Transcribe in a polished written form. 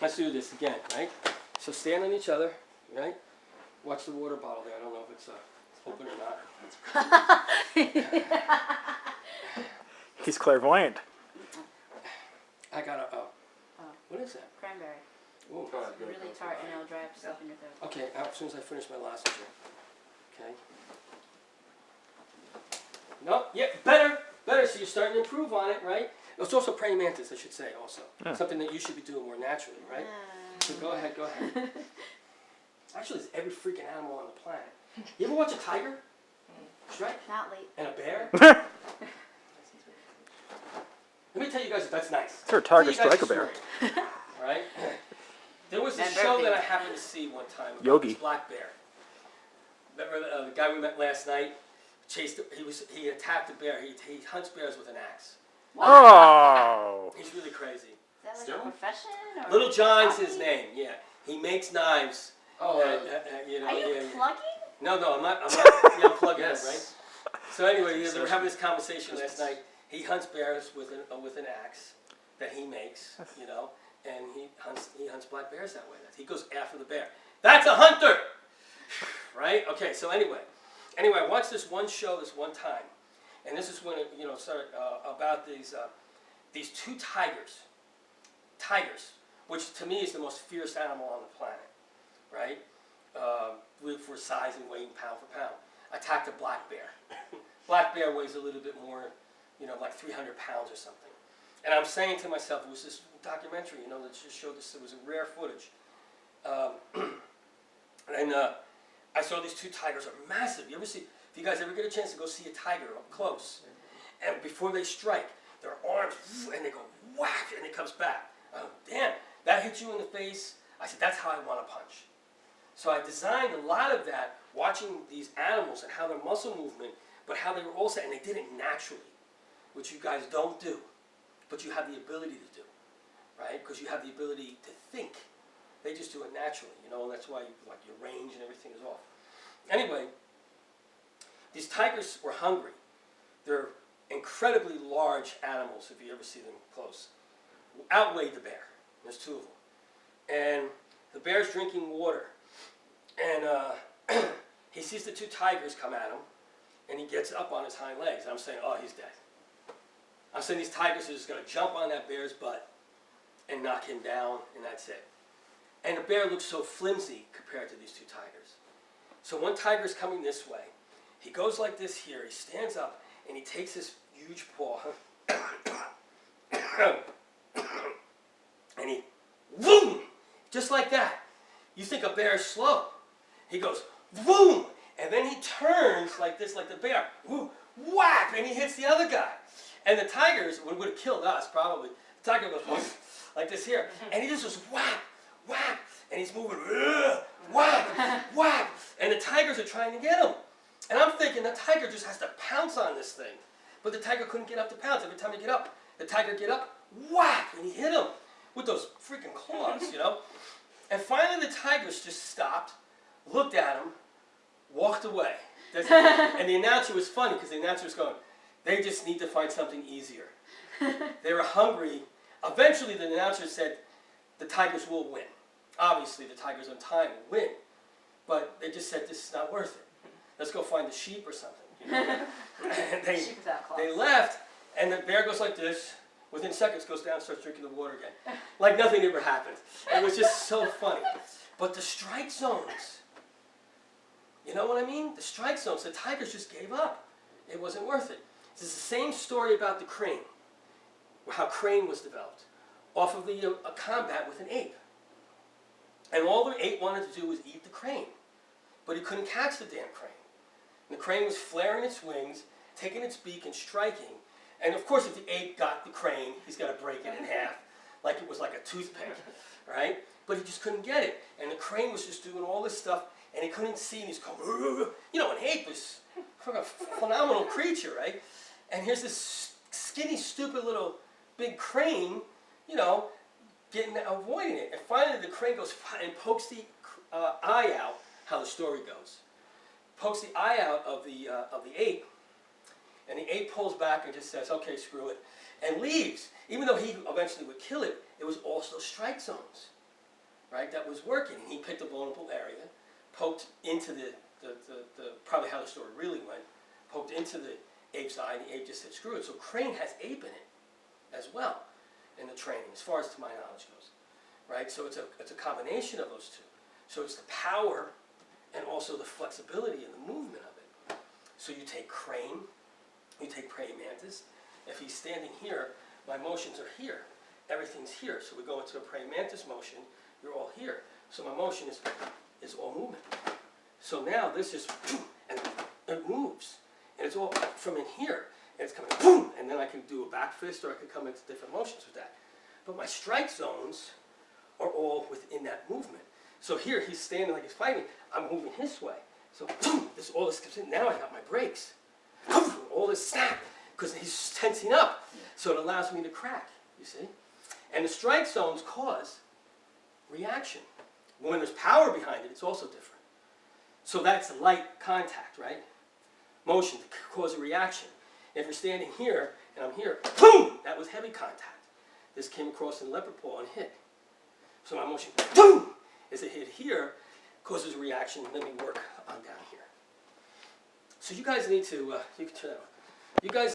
Let's do this again, right? So stand on each other, right? Watch the water bottle there. I don't know if it's open or not. He's clairvoyant. I got a, what is that? Cranberry. Ooh. Really tart and it'll dry up stuff in your throat. Okay, as soon as I finish my last one. Okay. No, yeah, better. So you're starting to improve on it, right? It's also praying mantis, I should say, also. Yeah. Something that you should be doing more naturally, right? So go ahead. Actually, it's every freaking animal on the planet. You ever watch a tiger? Shrek? Not late. And a bear? Let me tell you guys that's nice. Sure, tiger strike a bear. All right? There was a And show bear that I happened to see one time. About Yogi. this black bear. Remember the guy we met last night? He attacked a bear. He hunts bears with an axe. Oh. He's really crazy. Is that like a profession? Or Little John's hobby? his name. Yeah, he makes knives. Oh, you know. Are you yeah. plugging? No, I'm not. Yeah, I'm plugging yes. in, right? So anyway, they were having this conversation last night. He hunts bears with an axe that he makes, you know, and he hunts black bears that way. He goes after the bear. That's a hunter, right? Okay. So anyway, I watched this one show this one time, and this is when it started about these two tigers, which to me is the most fierce animal on the planet, right? For size and weight, pound for pound, attacked a black bear. Black bear weighs a little bit more, like 300 pounds or something. And I'm saying to myself, it was this documentary, that just showed this. It was rare footage. And I saw these two tigers are massive. If you guys ever get a chance to go see a tiger up close, and before they strike, their arms, and they go whack, and it comes back. Oh, damn, that hit you in the face. I said, that's how I want to punch. So I designed a lot of that, watching these animals and how their muscle movement, but how they were also, and they did it naturally, which you guys don't do, but you have the ability to do, right? Because you have the ability to think. They just do it naturally, and that's why your range and everything is off. Anyway, these tigers were hungry. They're incredibly large animals, if you ever see them close. Outweighed the bear. There's two of them. And the bear's drinking water. And he sees the two tigers come at him, and he gets up on his hind legs. And I'm saying, oh, he's dead. I'm saying these tigers are just going to jump on that bear's butt and knock him down, and that's it. And the bear looks so flimsy compared to these two tigers. So one tiger's coming this way. He goes like this here. He stands up, and he takes his huge paw. And he, boom, just like that. You think a bear is slow. He goes, boom, and then he turns like this, like the bear, whoo, whack, and he hits the other guy. And the tigers would have killed us, probably. The tiger goes, like this here, and he just goes, whack, whack, and he's moving, whack, whack, and the tigers are trying to get him. And I'm thinking the tiger just has to pounce on this thing. But the tiger couldn't get up to pounce. Every time he get up, the tiger get up, whack, and he hit him with those freaking claws, And finally the tigers just stopped, looked at him, walked away. And the announcer was funny because the announcer was going, they just need to find something easier. They were hungry. Eventually the announcer said, the tigers will win. Obviously the tigers on time will win. But they just said, this is not worth it. Let's go find the sheep or something. And they left, and the bear goes like this. Within seconds, goes down and starts drinking the water again. Like nothing ever happened. It was just so funny. But the strike zones, you know what I mean? The strike zones, the tigers just gave up. It wasn't worth it. This is the same story about the crane, how crane was developed, off of a combat with an ape. And all the ape wanted to do was eat the crane. But he couldn't catch the damn crane. And the crane was flaring its wings, taking its beak and striking. And of course, if the ape got the crane, he's got to break it in half, like it was like a toothpick, right? But he just couldn't get it. And the crane was just doing all this stuff, and he couldn't see, and he's going, an ape is a phenomenal creature, right? And here's this skinny, stupid little big crane, avoiding it. And finally, the crane goes and pokes the eye out, how the story goes. Pokes the eye out of the ape, and the ape pulls back and just says, okay, screw it, and leaves. Even though he eventually would kill it, it was also strike zones. right, that was working. And he picked a vulnerable area, poked into the probably how the story really went, poked into the ape's eye, and the ape just said, screw it. So Crane has ape in it as well in the training, as far as to my knowledge goes, right? So it's a combination of those two. So it's the power and also the flexibility and the movement of it. So you take Crane, you take praying mantis. If he's standing here, my motions are here. Everything's here. So we go into a praying mantis motion, you're all here. So my motion is all movement. So now this is, and it moves. And it's all from in here. And it's coming, boom, and then I can do a back fist or I can come into different motions with that. But my strike zones are all within that movement. So here he's standing like he's fighting. I'm moving his way. So boom, all this comes in. Now I got my brakes. Boom, all this snap because he's tensing up. So it allows me to crack, you see? And the strike zones cause reaction. When there's power behind it, it's also different. So that's light contact, right? Motion to cause a reaction. If you're standing here and I'm here, boom, that was heavy contact. This came across in leopard paw and hit. So my motion, boom, is a hit here, causes a reaction, and then we work on down here. So you guys need to, you can turn that on. You guys